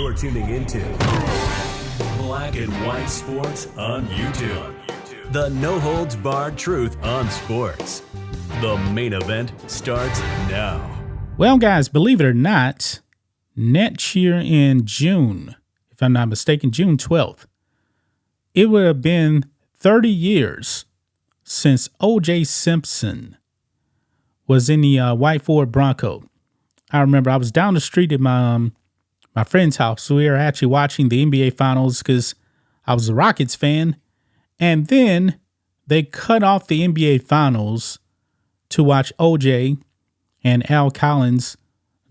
You're tuning into Black and White Sports on YouTube. The no-holds-barred truth on sports. The main event starts now. Well, guys, believe it or not, next year in June, if I'm not mistaken, June 12th, it would have been 30 years since OJ Simpson was in the white Ford Bronco. I remember I was down the street at my friend's house. We were actually watching the NBA Finals because I was a Rockets fan. And then they cut off the NBA Finals to watch OJ and Al Collins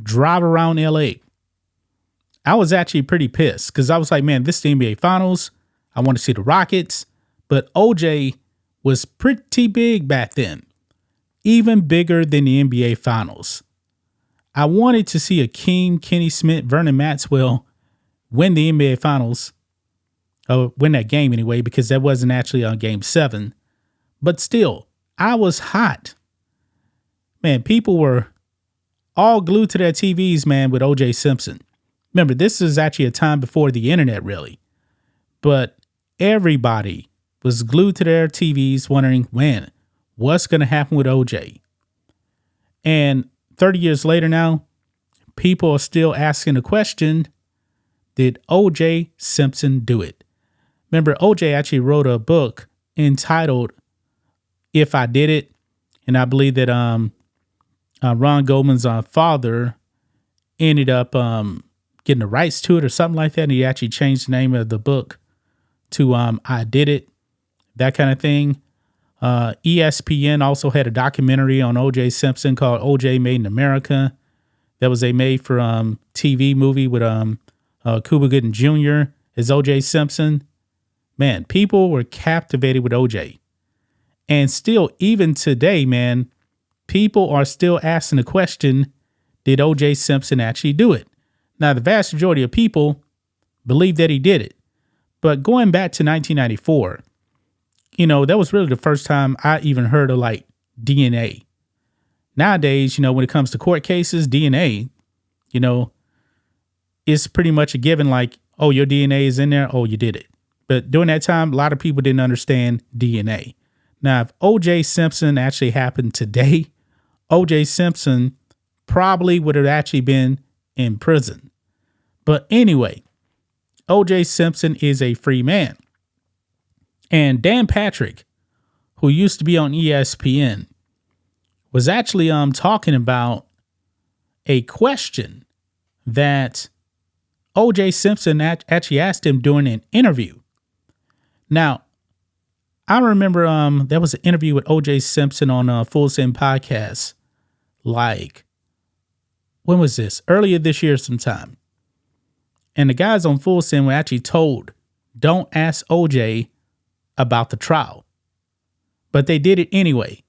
drive around LA. I was actually pretty pissed because I was like, man, this is the NBA Finals. I want to see the Rockets. But OJ was pretty big back then, even bigger than the NBA Finals. I wanted to see Akeem, Kenny Smith, Vernon Maxwell win the NBA Finals, or win that game anyway, because that wasn't actually on Game 7. But still, I was hot. Man, people were all glued to their TVs, man, with OJ Simpson. Remember, this is actually a time before the internet, really. But everybody was glued to their TVs wondering, man, what's going to happen with OJ? And 30 years later now, people are still asking the question, did OJ Simpson do it? Remember, OJ actually wrote a book entitled If I Did It. And I believe that Ron Goldman's father ended up getting the rights to it or something like that. And he actually changed the name of the book to I Did It, that kind of thing. ESPN also had a documentary on OJ Simpson called OJ Made in America. That was a made for TV movie with Cuba Gooding Jr. as OJ Simpson. Man, people were captivated with OJ. And still, even today, man, people are still asking the question, did OJ Simpson actually do it? Now, the vast majority of people believe that he did it. But going back to 1994, you know, that was really the first time I even heard of like DNA. Nowadays, you know, when it comes to court cases, DNA, you know, it's pretty much a given like, oh, your DNA is in there. Oh, you did it. But during that time, a lot of people didn't understand DNA. Now, if OJ Simpson actually happened today, OJ Simpson probably would have actually been in prison. But anyway, OJ Simpson is a free man. And Dan Patrick, who used to be on ESPN, was actually talking about a question that OJ Simpson actually asked him during an interview. Now, I remember there was an interview with OJ Simpson on Full Send Podcast. Like, when was this? Earlier this year sometime. And the guys on Full Send were actually told, don't ask OJ about the trial. But they did it anyway.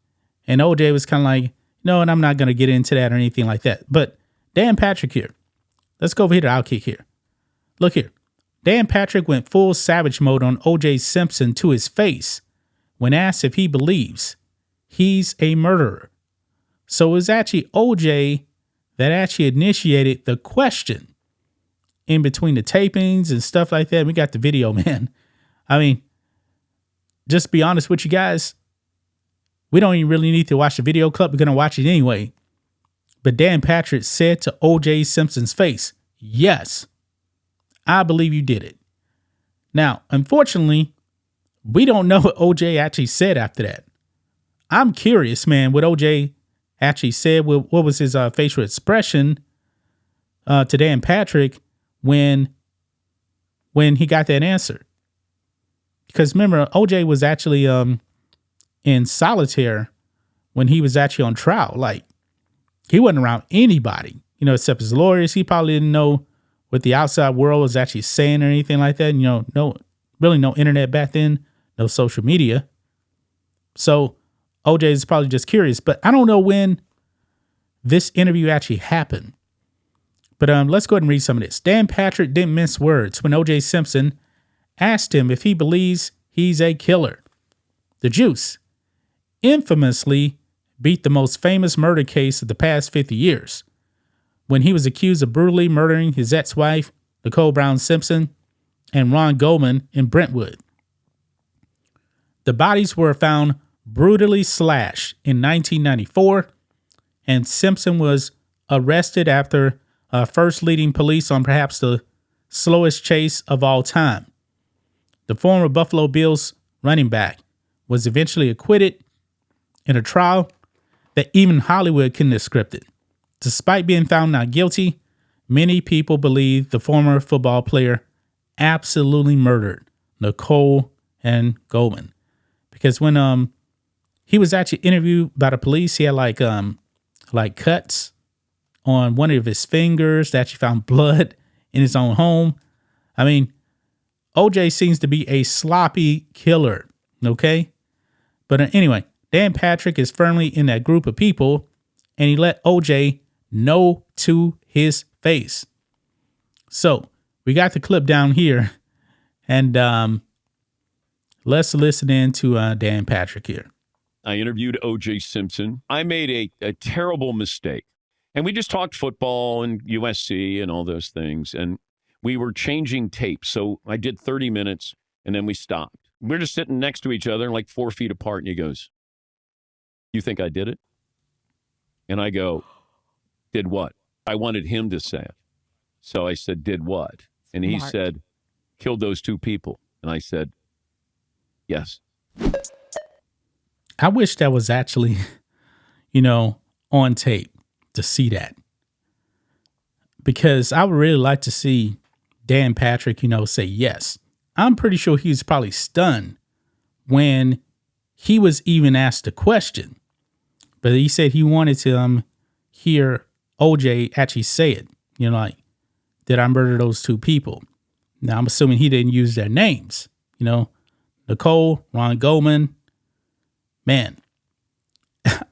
And OJ was kind of like, no, and I'm not going to get into that or anything like that. But Dan Patrick here. Let's go over here to Outkick here. Look here. Dan Patrick went full savage mode on OJ Simpson to his face when asked if he believes he's a murderer. So it was actually OJ that actually initiated the question in between the tapings and stuff like that. We got the video, man. I mean, just be honest with you guys. We don't even really need to watch the video clip. We're going to watch it anyway. But Dan Patrick said to OJ Simpson's face, yes, I believe you did it. Now, unfortunately, we don't know what OJ actually said after that. I'm curious, man, what OJ actually said. What was his facial expression to Dan Patrick when he got that answer? Because remember, OJ was actually in solitary when he was actually on trial. Like, he wasn't around anybody, you know, except his lawyers. He probably didn't know what the outside world was actually saying or anything like that. You know, no internet back then, no social media. So OJ is probably just curious. But I don't know when this interview actually happened. But let's go ahead and read some of this. Dan Patrick didn't mince words when OJ Simpson asked him if he believes he's a killer. The Juice infamously beat the most famous murder case of the past 50 years when he was accused of brutally murdering his ex-wife Nicole Brown Simpson, and Ron Goldman in Brentwood. The bodies were found brutally slashed in 1994, and Simpson was arrested after first leading police on perhaps the slowest chase of all time. The former Buffalo Bills running back was eventually acquitted in a trial that even Hollywood couldn't have scripted. Despite being found not guilty, many people believe the former football player absolutely murdered Nicole and Goldman. Because when he was actually interviewed by the police, he had like cuts on one of his fingers. That actually found blood in his own home. I mean, OJ seems to be a sloppy killer, okay? But anyway, Dan Patrick is firmly in that group of people, and he let OJ know to his face. So we got the clip down here, and let's listen in to Dan Patrick here. I interviewed OJ Simpson. I made a terrible mistake. And we just talked football and USC and all those things. And we were changing tapes. So I did 30 minutes, and then we stopped. We're just sitting next to each other, like 4 feet apart. And he goes, "You think I did it?" And I go, "Did what?" I wanted him to say it. So I said, "Did what?" And he said, "Killed those 2 people." And I said, "Yes." I wish that was actually, on tape to see that. Because I would really like to see Dan Patrick, say yes. I'm pretty sure he was probably stunned when he was even asked a question. But he said he wanted to hear OJ actually say it. Did I murder those 2 people? Now, I'm assuming he didn't use their names. Nicole, Ron Goldman. Man,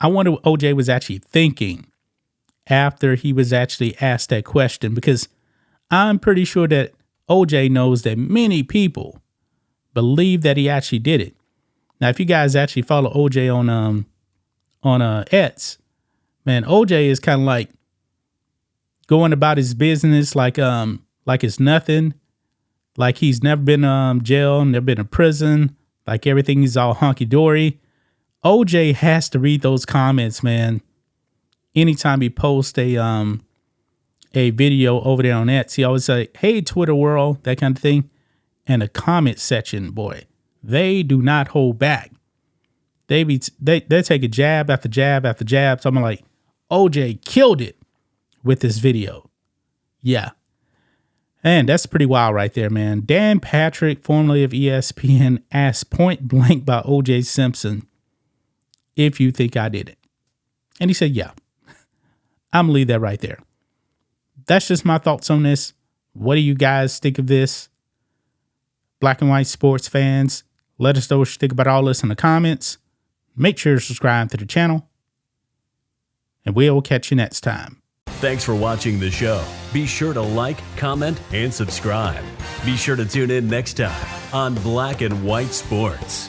I wonder what OJ was actually thinking after he was actually asked that question, because I'm pretty sure that OJ knows that many people believe that he actually did it. Now, if you guys actually follow OJ on X, man, OJ is kind of like going about his business like it's nothing, like he's never been jail, never been in prison, like everything is all hunky dory. OJ has to read those comments, man. Anytime he posts a video over there on X, he always say, "Hey, Twitter world," that kind of thing. And the comment section, boy, they do not hold back. They take a jab after jab after jab. So I'm like, OJ killed it with this video. Yeah. And that's pretty wild right there, man. Dan Patrick, formerly of ESPN, asked point blank by OJ Simpson, "If you think I did it." And he said, "Yeah." I'm going to leave that right there. That's just my thoughts on this. What do you guys think of this? Black and white sports fans, let us know what you think about all this in the comments. Make sure to subscribe to the channel, and we'll catch you next time. Thanks for watching the show. Be sure to like, comment, and subscribe. Be sure to tune in next time on Black and White Sports.